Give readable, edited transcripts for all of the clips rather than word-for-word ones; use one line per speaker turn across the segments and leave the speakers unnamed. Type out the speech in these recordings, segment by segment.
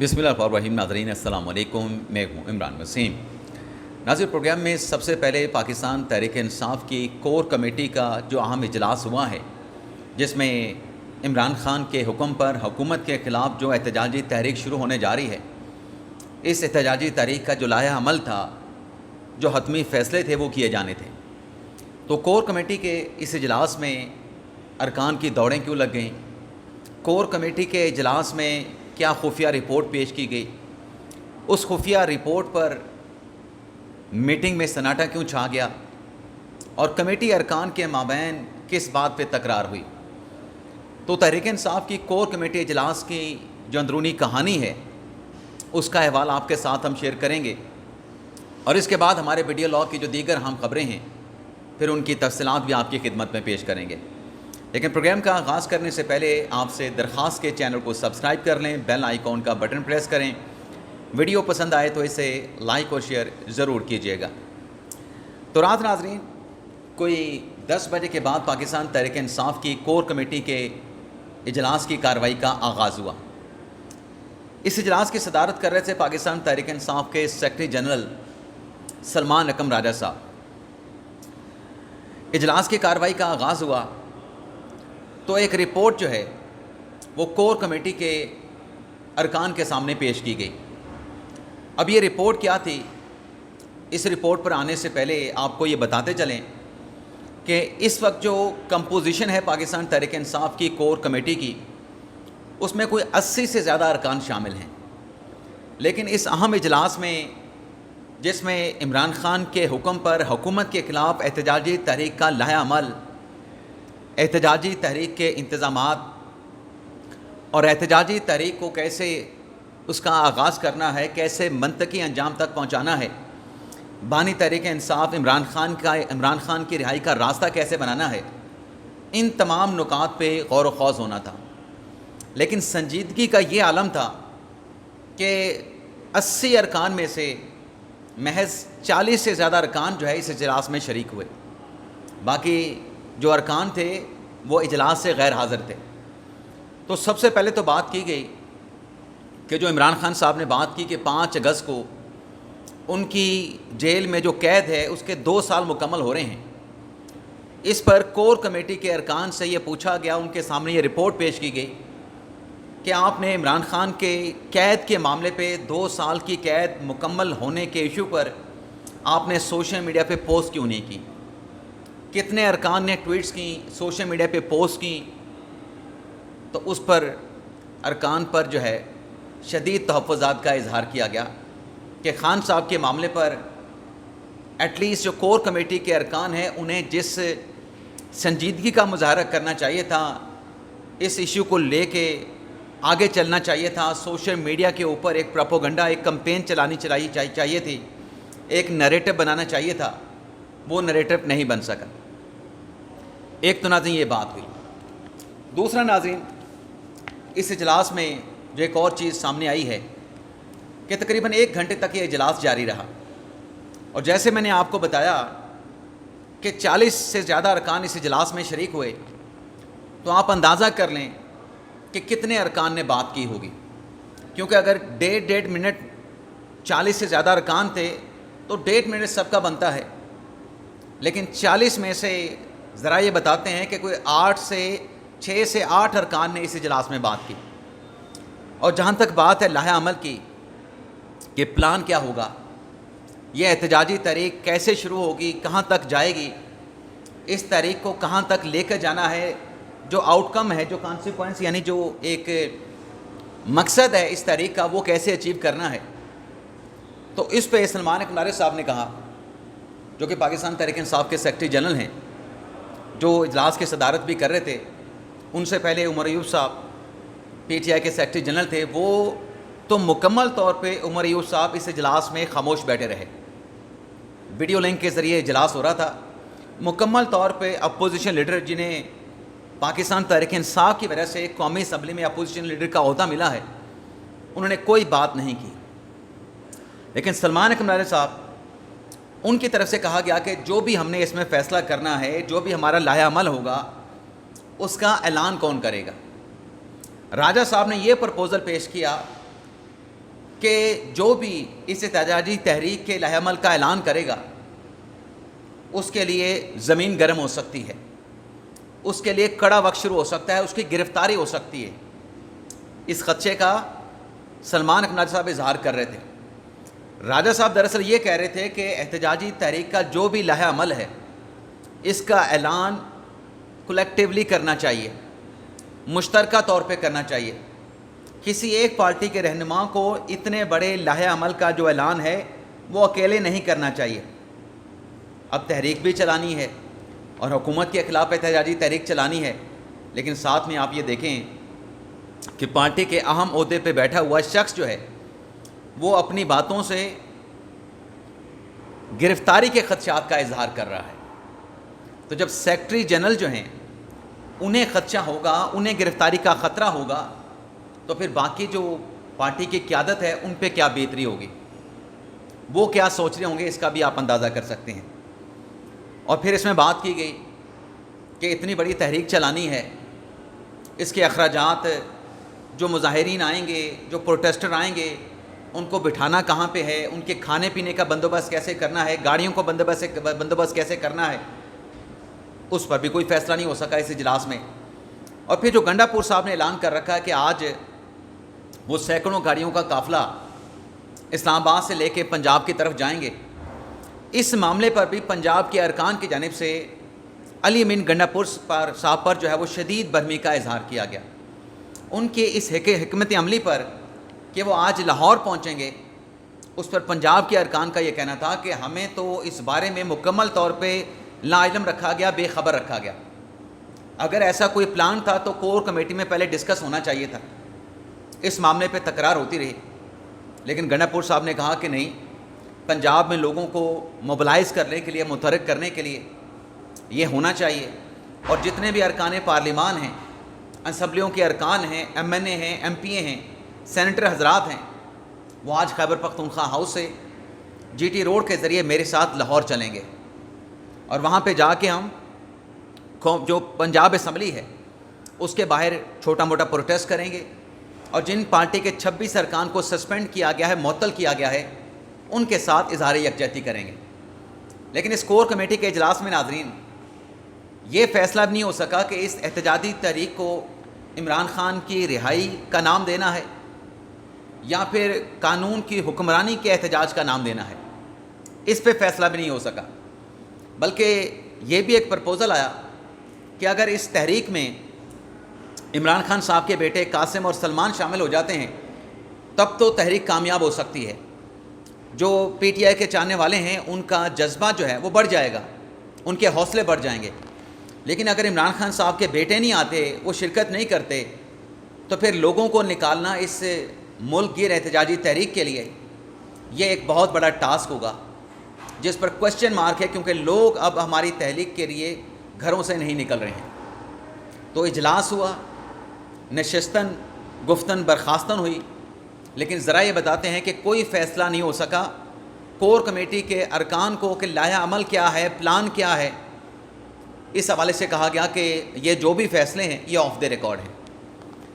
بسم اللہ الرحمن الرحیم۔ ناظرین السلام علیکم، میں ہوں عمران وسیم۔ ناظرین، پروگرام میں سب سے پہلے پاکستان تحریک انصاف کی کور کمیٹی کا جو اہم اجلاس ہوا ہے، جس میں عمران خان کے حکم پر حکومت کے خلاف جو احتجاجی تحریک شروع ہونے جا رہی ہے، اس احتجاجی تحریک کا جو لائحہ عمل تھا، جو حتمی فیصلے تھے، وہ کیے جانے تھے۔ تو کور کمیٹی کے اس اجلاس میں ارکان کی دوڑیں کیوں لگ گئیں؟ کور کمیٹی کے اجلاس میں کیا خفیہ رپورٹ پیش کی گئی؟ اس خفیہ رپورٹ پر میٹنگ میں سناٹا کیوں چھا گیا؟ اور کمیٹی ارکان کے مابین کس بات پہ تکرار ہوئی؟ تو تحریک انصاف کی کور کمیٹی اجلاس کی جو اندرونی کہانی ہے، اس کا احوال آپ کے ساتھ ہم شیئر کریں گے، اور اس کے بعد ہمارے ویڈیو لاگ کی جو دیگر اہم خبریں ہیں، پھر ان کی تفصیلات بھی آپ کی خدمت میں پیش کریں گے۔ لیکن پروگرام کا آغاز کرنے سے پہلے آپ سے درخواست کے چینل کو سبسکرائب کر لیں، بیل آئیکن کا بٹن پریس کریں، ویڈیو پسند آئے تو اسے لائک اور شیئر ضرور کیجیے گا۔ تو رات ناظرین، کوئی 10 بجے کے بعد پاکستان تحریک انصاف کی کور کمیٹی کے اجلاس کی کارروائی کا آغاز ہوا۔ اس اجلاس کی صدارت کر رہے تھے پاکستان تحریک انصاف کے سیکرٹری جنرل سلمان اکرم راجہ صاحب۔ اجلاس کی کارروائی کا آغاز ہوا تو ایک رپورٹ جو ہے وہ کور کمیٹی کے ارکان کے سامنے پیش کی گئی۔ اب یہ رپورٹ کیا تھی، اس رپورٹ پر آنے سے پہلے آپ کو یہ بتاتے چلیں کہ اس وقت جو کمپوزیشن ہے پاکستان تحریک انصاف کی کور کمیٹی کی، اس میں کوئی 80 سے زیادہ ارکان شامل ہیں۔ لیکن اس اہم اجلاس میں، جس میں عمران خان کے حکم پر حکومت کے خلاف احتجاجی تحریک کا لائحہ عمل، احتجاجی تحریک کے انتظامات اور احتجاجی تحریک کو کیسے اس کا آغاز کرنا ہے، کیسے منطقی انجام تک پہنچانا ہے، بانی تحریک انصاف عمران خان کی رہائی کا راستہ کیسے بنانا ہے، ان تمام نکات پہ غور و خوض ہونا تھا۔ لیکن سنجیدگی کا یہ عالم تھا کہ 80 ارکان میں سے محض 40 سے زیادہ ارکان جو ہے اس اجلاس میں شریک ہوئے۔ باقی جو ارکان تھے وہ اجلاس سے غیر حاضر تھے۔ تو سب سے پہلے تو بات کی گئی کہ جو عمران خان صاحب نے بات کی کہ 5 اگست کو ان کی جیل میں جو قید ہے اس کے 2 سال مکمل ہو رہے ہیں۔ اس پر کور کمیٹی کے ارکان سے یہ پوچھا گیا، ان کے سامنے یہ رپورٹ پیش کی گئی کہ آپ نے عمران خان کے قید کے معاملے پہ 2 سال کی قید مکمل ہونے کے ایشو پر آپ نے سوشل میڈیا پہ پوسٹ کیوں نہیں کی؟ کتنے ارکان نے ٹویٹس کی، سوشل میڈیا پہ پوسٹ کی؟ تو اس پر ارکان پر جو ہے شدید تحفظات کا اظہار کیا گیا کہ خان صاحب کے معاملے پر ایٹ لیسٹ جو کور کمیٹی کے ارکان ہیں، انہیں جس سنجیدگی کا مظاہرہ کرنا چاہیے تھا، اس ایشو کو لے کے آگے چلنا چاہیے تھا، سوشل میڈیا کے اوپر ایک پروپیگنڈا، ایک کمپین چاہیے تھی، ایک نریٹو بنانا چاہیے تھا، وہ نریٹو نہیں بن سکا۔ ایک تو ناظرین یہ بات ہوئی۔ دوسرا ناظرین، اس اجلاس میں جو ایک اور چیز سامنے آئی ہے کہ تقریباً 1 گھنٹے تک یہ اجلاس جاری رہا، اور جیسے میں نے آپ کو بتایا کہ 40 سے زیادہ ارکان اس اجلاس میں شریک ہوئے، تو آپ اندازہ کر لیں کہ کتنے ارکان نے بات کی ہوگی، کیونکہ اگر 1.5 منٹ 40 سے زیادہ ارکان تھے تو 1.5 منٹ سب کا بنتا ہے۔ لیکن 40 میں سے ذرا یہ بتاتے ہیں کہ کوئی 6 سے 8 ارکان نے اس اجلاس میں بات کی۔ اور جہاں تک بات ہے لائحہ عمل کی کہ پلان کیا ہوگا، یہ احتجاجی تحریک کیسے شروع ہوگی، کہاں تک جائے گی، اس تحریک کو کہاں تک لے کر جانا ہے، جو آؤٹ کم ہے، جو کانسیکوینس یعنی جو ایک مقصد ہے اس تحریک کا، وہ کیسے اچیو کرنا ہے۔ تو اس پہ سلمان اکرم راجہ صاحب نے کہا، جو کہ پاکستان تحریک انصاف کے سیکرٹری جنرل ہیں، جو اجلاس کی صدارت بھی کر رہے تھے۔ ان سے پہلے عمر ایوب صاحب پی ٹی آئی کے سیکرٹری جنرل تھے، وہ تو مکمل طور پہ عمر ایوب صاحب اس اجلاس میں خاموش بیٹھے رہے۔ ویڈیو لنک کے ذریعے اجلاس ہو رہا تھا، مکمل طور پہ اپوزیشن لیڈر، جنہیں پاکستان تحریک انصاف کی وجہ سے قومی اسمبلی میں اپوزیشن لیڈر کا عہدہ ملا ہے، انہوں نے کوئی بات نہیں کی۔ لیکن سلمان اکرم راجہ صاحب، ان کی طرف سے کہا گیا کہ جو بھی ہم نے اس میں فیصلہ کرنا ہے، جو بھی ہمارا لائحہ عمل ہوگا، اس کا اعلان کون کرے گا؟ راجہ صاحب نے یہ پرپوزل پیش کیا کہ جو بھی اس احتجاجی تحریک کے لائحہ عمل کا اعلان کرے گا اس کے لیے زمین گرم ہو سکتی ہے، اس کے لیے کڑا وقت شروع ہو سکتا ہے، اس کی گرفتاری ہو سکتی ہے۔ اس خدشے کا سلمان اقناچ صاحب اظہار کر رہے تھے۔ راجہ صاحب دراصل یہ کہہ رہے تھے کہ احتجاجی تحریک کا جو بھی لائحہ عمل ہے اس کا اعلان کولیکٹیولی کرنا چاہیے، مشترکہ طور پہ کرنا چاہیے۔ کسی ایک پارٹی کے رہنما کو اتنے بڑے لائحہ عمل کا جو اعلان ہے وہ اکیلے نہیں کرنا چاہیے۔ اب تحریک بھی چلانی ہے اور حکومت کے خلاف احتجاجی تحریک چلانی ہے، لیکن ساتھ میں آپ یہ دیکھیں کہ پارٹی کے اہم عہدے پہ بیٹھا ہوا شخص جو ہے وہ اپنی باتوں سے گرفتاری کے خدشات کا اظہار کر رہا ہے۔ تو جب سیکرٹری جنرل جو ہیں انہیں خدشہ ہوگا، انہیں گرفتاری کا خطرہ ہوگا، تو پھر باقی جو پارٹی کی قیادت ہے ان پہ کیا بیتری ہوگی، وہ کیا سوچ رہے ہوں گے، اس کا بھی آپ اندازہ کر سکتے ہیں۔ اور پھر اس میں بات کی گئی کہ اتنی بڑی تحریک چلانی ہے، اس کے اخراجات، جو مظاہرین آئیں گے، جو پروٹیسٹر آئیں گے، ان کو بٹھانا کہاں پہ ہے، ان کے کھانے پینے کا بندوبست کیسے کرنا ہے، گاڑیوں کو بندوبست کیسے کرنا ہے، اس پر بھی کوئی فیصلہ نہیں ہو سکا اس اجلاس میں۔ اور پھر جو گنڈا پور صاحب نے اعلان کر رکھا ہے کہ آج وہ سینکڑوں گاڑیوں کا قافلہ اسلام آباد سے لے کے پنجاب کی طرف جائیں گے، اس معاملے پر بھی پنجاب کے ارکان کی جانب سے علی امین گنڈا پور صاحب پر جو ہے وہ شدید برہمی کا اظہار کیا گیا۔ ان کے اس حکمت عملی پر کہ وہ آج لاہور پہنچیں گے، اس پر پنجاب کے ارکان کا یہ کہنا تھا کہ ہمیں تو اس بارے میں مکمل طور پہ لا علم رکھا گیا، بے خبر رکھا گیا۔ اگر ایسا کوئی پلان تھا تو کور کمیٹی میں پہلے ڈسکس ہونا چاہیے تھا۔ اس معاملے پہ تکرار ہوتی رہی، لیکن گنڈا پور صاحب نے کہا کہ نہیں، پنجاب میں لوگوں کو موبلائز کرنے کے لیے، متحرک کرنے کے لیے یہ ہونا چاہیے، اور جتنے بھی ارکان پارلیمان ہیں، اسمبلیوں کے ارکان ہیں، ایم این اے ہیں، ایم پی اے ہیں، سینیٹر حضرات ہیں، وہ آج خیبر پختونخوا ہاؤس سے جی ٹی روڈ کے ذریعے میرے ساتھ لاہور چلیں گے، اور وہاں پہ جا کے ہم جو پنجاب اسمبلی ہے اس کے باہر چھوٹا موٹا پروٹیسٹ کریں گے، اور جن پارٹی کے 26 ارکان کو سسپینڈ کیا گیا ہے، معطل کیا گیا ہے، ان کے ساتھ اظہار یکجہتی کریں گے۔ لیکن اس کور کمیٹی کے اجلاس میں ناظرین یہ فیصلہ بھی نہیں ہو سکا کہ اس احتجاجی تحریک کو عمران خان کی رہائی کا نام دینا ہے یا پھر قانون کی حکمرانی کے احتجاج کا نام دینا ہے۔ اس پہ فیصلہ بھی نہیں ہو سکا، بلکہ یہ بھی ایک پرپوزل آیا کہ اگر اس تحریک میں عمران خان صاحب کے بیٹے قاسم اور سلمان شامل ہو جاتے ہیں تب تو تحریک کامیاب ہو سکتی ہے۔ جو پی ٹی آئی کے چاہنے والے ہیں ان کا جذبہ جو ہے وہ بڑھ جائے گا، ان کے حوصلے بڑھ جائیں گے۔ لیکن اگر عمران خان صاحب کے بیٹے نہیں آتے، وہ شرکت نہیں کرتے، تو پھر لوگوں کو نکالنا اس ملک گیر احتجاجی تحریک کے لیے یہ ایک بہت بڑا ٹاسک ہوگا، جس پر کوشچن مارک ہے، کیونکہ لوگ اب ہماری تحریک کے لیے گھروں سے نہیں نکل رہے ہیں۔ تو اجلاس ہوا، نشستن گفتن برخاستن ہوئی، لیکن ذرا یہ بتاتے ہیں کہ کوئی فیصلہ نہیں ہو سکا کور کمیٹی کے ارکان کو کہ لائحہ عمل کیا ہے، پلان کیا ہے۔ اس حوالے سے کہا گیا کہ یہ جو بھی فیصلے ہیں یہ آف دی ریکارڈ ہیں۔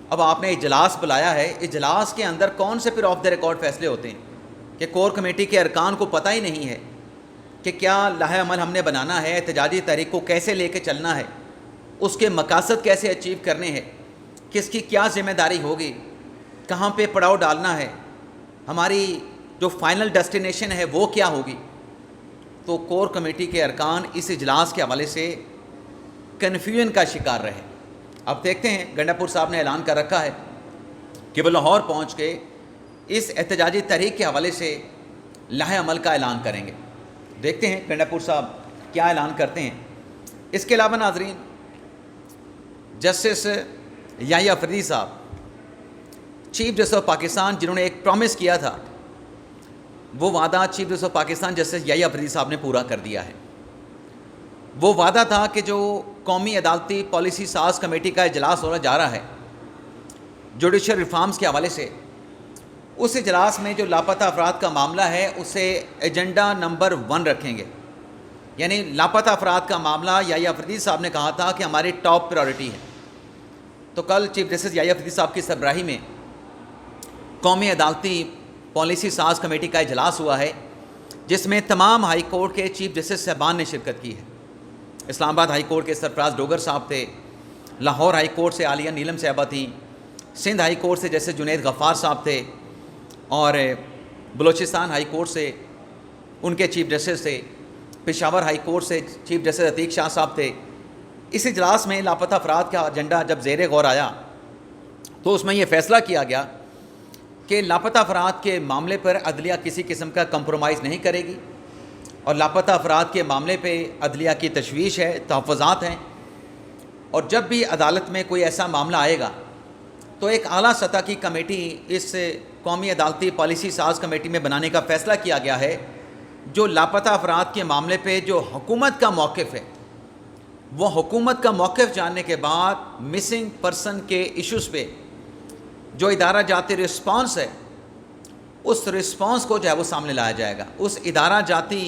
اب آپ نے اجلاس بلایا ہے، اجلاس کے اندر کون سے پھر آف دی ریکارڈ فیصلے ہوتے ہیں کہ کور کمیٹی کے ارکان کو پتہ ہی نہیں ہے کہ کیا لائحہ عمل ہم نے بنانا ہے، احتجاجی تحریک کو کیسے لے کے چلنا ہے، اس کے مقاصد کیسے اچیو کرنے ہیں، کس کی کیا ذمہ داری ہوگی، کہاں پہ پڑاؤ ڈالنا ہے، ہماری جو فائنل ڈیسٹینیشن ہے وہ کیا ہوگی۔ تو کور کمیٹی کے ارکان اس اجلاس کے حوالے سے کنفیوژن کا شکار رہے۔ اب دیکھتے ہیں، گنڈا پور صاحب نے اعلان کر رکھا ہے کہ وہ لاہور پہنچ کے اس احتجاجی تحریک کے حوالے سے لائحہ عمل کا اعلان کریں گے۔ دیکھتے ہیں گنڈا پور صاحب کیا اعلان کرتے ہیں۔ اس کے علاوہ ناظرین، جسٹس یحییٰ افریدی صاحب، چیف جسٹس آف پاکستان، جنہوں نے ایک پرومس کیا تھا، وہ وعدہ chief justice of Pakistan justice Yahya Afridi صاحب نے پورا کر دیا ہے۔ وہ وعدہ تھا کہ جو قومی عدالتی پالیسی ساز کمیٹی کا اجلاس ہونا جا رہا ہے جوڈیشل ریفارمز کے حوالے سے، اس اجلاس میں جو لاپتہ افراد کا معاملہ ہے اسے ایجنڈا نمبر 1 رکھیں گے۔ یعنی لاپتہ افراد کا معاملہ یحییٰ افریدی صاحب نے کہا تھا کہ ہماری ٹاپ پرائورٹی ہے۔ تو کل چیف جسٹس یحییٰ افریدی صاحب کی سربراہی میں قومی عدالتی پالیسی ساز کمیٹی کا اجلاس ہوا ہے جس میں تمام ہائی کورٹ کے چیف جسٹس صاحبان نے شرکت کی ہے. اسلام آباد ہائی کورٹ کے سرفراز ڈوگر صاحب تھے, لاہور ہائی کورٹ سے عالیہ نیلم صاحبہ تھیں, سندھ ہائی کورٹ سے جسٹس جنید غفار صاحب تھے, اور بلوچستان ہائی کورٹ سے ان کے چیف جسٹس تھے, پشاور ہائی کورٹ سے چیف جسٹس عتیق شاہ صاحب تھے. اس اجلاس میں لاپتہ افراد کا ایجنڈا جب زیر غور آیا تو اس میں یہ فیصلہ کیا گیا کہ لاپتہ افراد کے معاملے پر عدلیہ کسی قسم کا کمپرومائز نہیں کرے گی, اور لاپتہ افراد کے معاملے پہ عدلیہ کی تشویش ہے, تحفظات ہیں, اور جب بھی عدالت میں کوئی ایسا معاملہ آئے گا تو ایک اعلیٰ سطح کی کمیٹی اس قومی عدالتی پالیسی ساز کمیٹی میں بنانے کا فیصلہ کیا گیا ہے, جو لاپتہ افراد کے معاملے پہ جو حکومت کا موقف ہے وہ حکومت کا موقف جاننے کے بعد مسنگ پرسن کے ایشوز پہ جو ادارہ جاتی رسپانس ہے اس رسپانس کو جو ہے وہ سامنے لایا جائے گا. اس ادارہ جاتی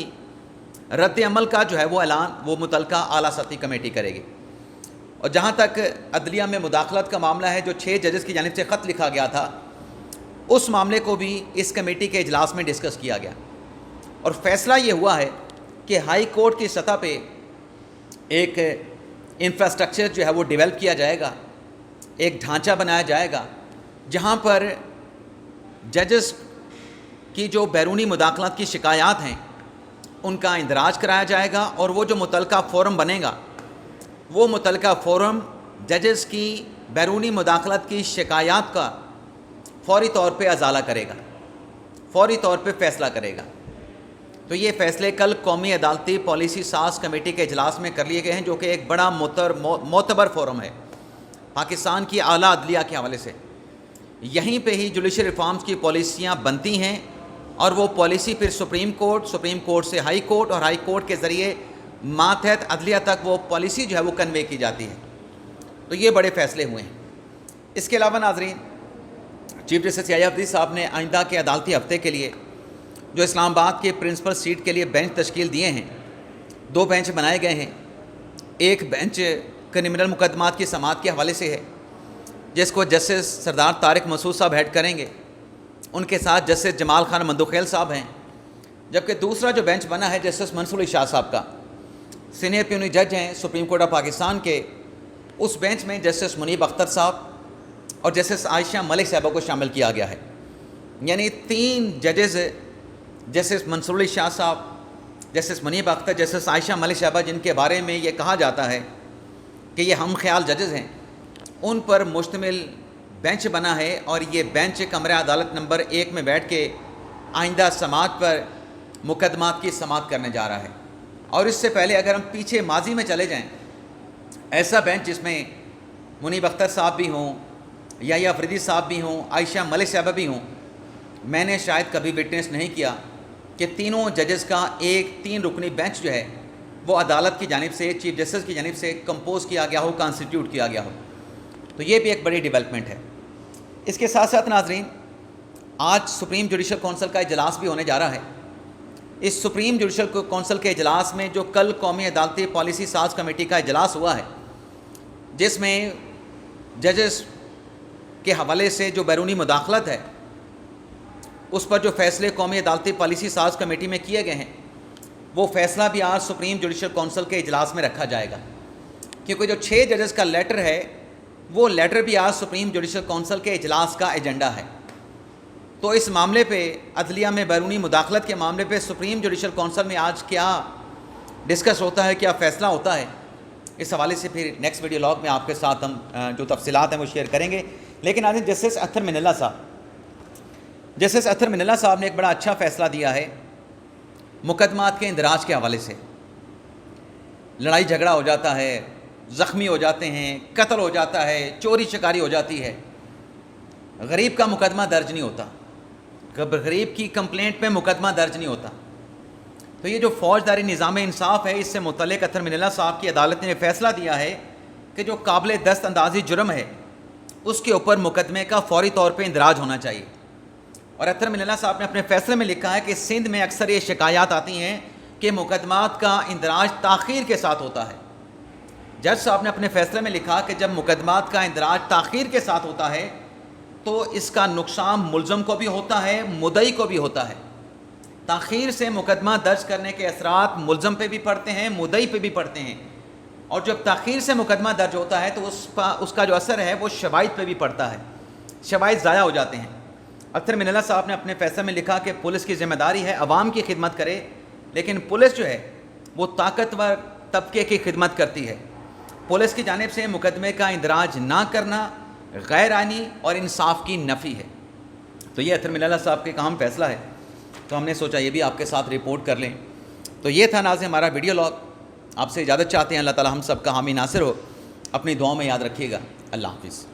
رد عمل کا جو ہے وہ اعلان وہ متعلقہ اعلیٰ سطحی کمیٹی کرے گی. اور جہاں تک عدلیہ میں مداخلت کا معاملہ ہے, جو 6 ججز کی جانب سے خط لکھا گیا تھا, اس معاملے کو بھی اس کمیٹی کے اجلاس میں ڈسکس کیا گیا, اور فیصلہ یہ ہوا ہے کہ ہائی کورٹ کی سطح پہ ایک انفراسٹرکچر جو ہے وہ ڈیولپ کیا جائے گا, ایک ڈھانچہ بنایا جائے گا جہاں پر ججز کی جو بیرونی مداخلت کی شکایات ہیں ان کا اندراج کرایا جائے گا, اور وہ جو متعلقہ فورم بنے گا وہ متعلقہ فورم ججز کی بیرونی مداخلت کی شکایات کا فوری طور پہ ازالہ کرے گا, فوری طور پہ فیصلہ کرے گا. تو یہ فیصلے کل قومی عدالتی پالیسی ساز کمیٹی کے اجلاس میں کر لیے گئے ہیں, جو کہ ایک بڑا معتبر فورم ہے پاکستان کی اعلیٰ عدلیہ کے حوالے سے. یہیں پہ ہی جوڈیشل ریفارمز کی پالیسیاں بنتی ہیں, اور وہ پالیسی پھر سپریم کورٹ سے ہائی کورٹ, اور ہائی کورٹ کے ذریعے ماتحت عدلیہ تک وہ پالیسی جو ہے وہ کنوے کی جاتی ہے. تو یہ بڑے فیصلے ہوئے ہیں. اس کے علاوہ ناظرین, چیف جسٹس یحییٰ حفیظ صاحب نے آئندہ کے عدالتی ہفتے کے لیے جو اسلام آباد کے پرنسپل سیٹ کے لیے بینچ تشکیل دیے ہیں, 2 بینچ بنائے گئے ہیں. ایک بینچ کرمنل مقدمات کی سماعت کے حوالے سے ہے جس کو جسٹس سردار طارق مسعود صاحب ہیڈ کریں گے, ان کے ساتھ جسٹس جمال خان مندوخیل صاحب ہیں. جبکہ دوسرا جو بینچ بنا ہے جسٹس منصور علی شاہ صاحب کا, سینئر پیونی جج ہیں سپریم کورٹ آف پاکستان کے, اس بینچ میں جسٹس منیب اختر صاحب اور جسٹس عائشہ ملک صاحبہ کو شامل کیا گیا ہے. یعنی 3 ججز, جسٹس منصور علی شاہ صاحب, جسٹس منیب اختر, جسٹس عائشہ ملک صاحبہ, جن کے بارے میں یہ کہا جاتا ہے کہ یہ ہم خیال ججز ہیں, ان پر مشتمل بینچ بنا ہے. اور یہ بینچ کمرہ عدالت نمبر 1 میں بیٹھ کے آئندہ سماعت پر مقدمات کی سماعت کرنے جا رہا ہے. اور اس سے پہلے اگر ہم پیچھے ماضی میں چلے جائیں, ایسا بینچ جس میں منیب اختر صاحب بھی ہوں, یحییٰ افریدی صاحب بھی ہوں, عائشہ ملک صاحبہ بھی ہوں, میں نے شاید کبھی وٹنس نہیں کیا کہ تینوں ججز کا ایک 3 رکنی بینچ جو ہے وہ عدالت کی جانب سے, چیف جسٹس کی جانب سے کمپوز کیا گیا ہو, کانسٹیٹیوٹ کیا گیا ہو. تو یہ بھی ایک بڑی ڈیولپمنٹ ہے. اس کے ساتھ ساتھ ناظرین, آج سپریم جوڈیشل کونسل کا اجلاس بھی ہونے جا رہا ہے. اس سپریم جوڈیشل کونسل کے اجلاس میں جو کل قومی عدالتی پالیسی ساز کمیٹی کا اجلاس ہوا ہے, جس میں ججز کے حوالے سے جو بیرونی مداخلت ہے اس پر جو فیصلے قومی عدالتی پالیسی ساز کمیٹی میں کیے گئے ہیں, وہ فیصلہ بھی آج سپریم جوڈیشل کونسل کے اجلاس میں رکھا جائے گا. کیونکہ جو 6 ججز کا لیٹر ہے وہ لیٹر بھی آج سپریم جوڈیشل کونسل کے اجلاس کا ایجنڈا ہے. تو اس معاملے پہ, عدلیہ میں بیرونی مداخلت کے معاملے پہ سپریم جوڈیشل کونسل میں آج کیا ڈسکس ہوتا ہے, کیا فیصلہ ہوتا ہے, اس حوالے سے پھر نیکسٹ ویڈیو لاگ میں آپ کے ساتھ ہم جو تفصیلات ہیں وہ شیئر کریں گے. لیکن آج جسٹس اطہر من اللہ صاحب, جسٹس اطہر من اللہ صاحب نے ایک بڑا اچھا فیصلہ دیا ہے مقدمات کے اندراج کے حوالے سے. لڑائی جھگڑا ہو جاتا ہے, زخمی ہو جاتے ہیں, قتل ہو جاتا ہے, چوری چکاری ہو جاتی ہے, غریب کا مقدمہ درج نہیں ہوتا, غریب کی کمپلینٹ پہ مقدمہ درج نہیں ہوتا. تو یہ جو فوجداری نظام انصاف ہے, اس سے متعلق اطہر من اللہ صاحب کی عدالت نے فیصلہ دیا ہے کہ جو قابل دست اندازی جرم ہے اس کے اوپر مقدمے کا فوری طور پہ اندراج ہونا چاہیے. اور اطہر من اللہ صاحب نے اپنے فیصلے میں لکھا ہے کہ سندھ میں اکثر یہ شکایات آتی ہیں کہ مقدمات کا اندراج تاخیر کے ساتھ ہوتا ہے. جج صاحب نے اپنے فیصلے میں لکھا کہ جب مقدمات کا اندراج تاخیر کے ساتھ ہوتا ہے تو اس کا نقصان ملزم کو بھی ہوتا ہے، مدعی کو بھی ہوتا ہے۔ تاخیر سے مقدمہ درج کرنے کے اثرات ملزم پہ بھی پڑتے ہیں، مدعی پہ بھی پڑتے ہیں، اور جب تاخیر سے مقدمہ درج ہوتا ہے تو اس کا جو اثر ہے وہ شواہد پہ بھی پڑتا ہے، شواہد ضائع ہو جاتے ہیں۔ اختر من اللہ صاحب نے اپنے فیصلے میں لکھا کہ پولیس کی ذمہ داری ہے عوام کی خدمت کرے، لیکن پولیس جو ہے وہ طاقتور طبقے کی خدمت کرتی ہے۔ پولیس کی جانب سے مقدمے کا اندراج نہ کرنا غیر آئینی اور انصاف کی نفی ہے۔ تو یہ اختر من اللہ صاحب کا ایک اہم فیصلہ ہے، تو ہم نے سوچا یہ بھی آپ کے ساتھ رپورٹ کر لیں۔ تو یہ تھا ناظرین ہمارا ویڈیو لاگ۔ آپ سے اجازت چاہتے ہیں، اللہ تعالی ہم سب کا حامی ناصر ہو۔ اپنی دعاؤں میں یاد رکھیے گا۔ اللہ حافظ۔